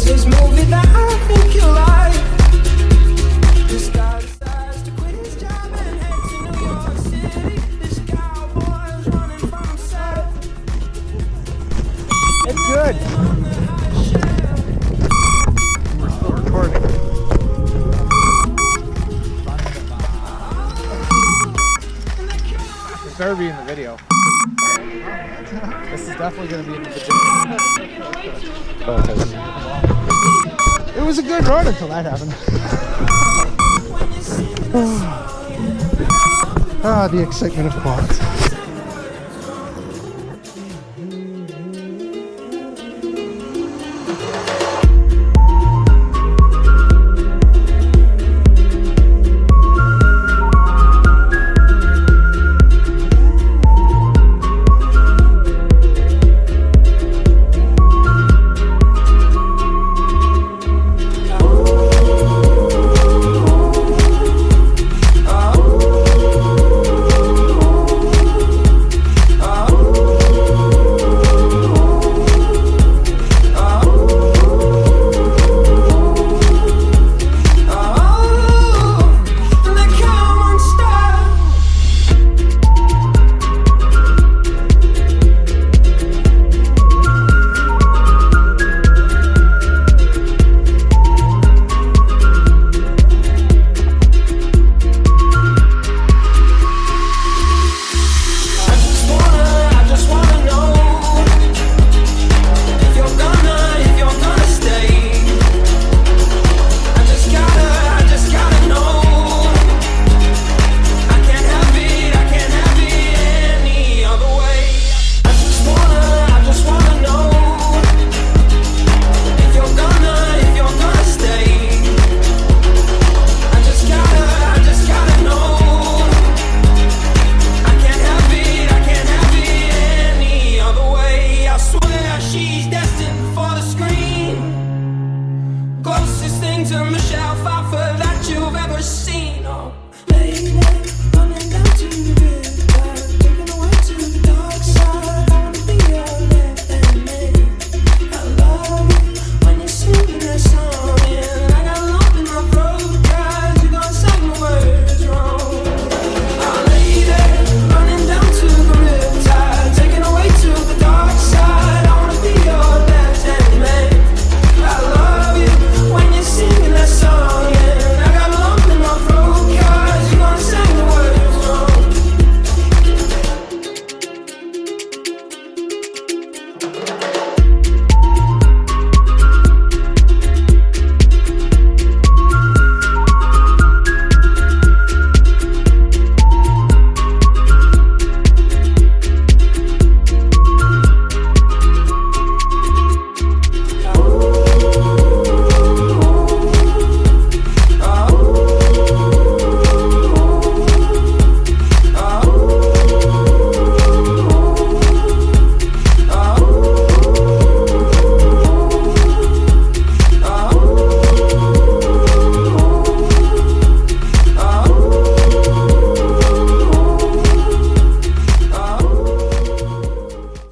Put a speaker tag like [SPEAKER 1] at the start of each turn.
[SPEAKER 1] this movie that I think you like. This guy decides to quit his job and head to New York City. This cowboy's running from himself.
[SPEAKER 2] It's good. We're still recording. It better be in the video. This is definitely going to be in the video. It was a good run until that happened. The excitement of quads.
[SPEAKER 1] Closest thing to Michelle.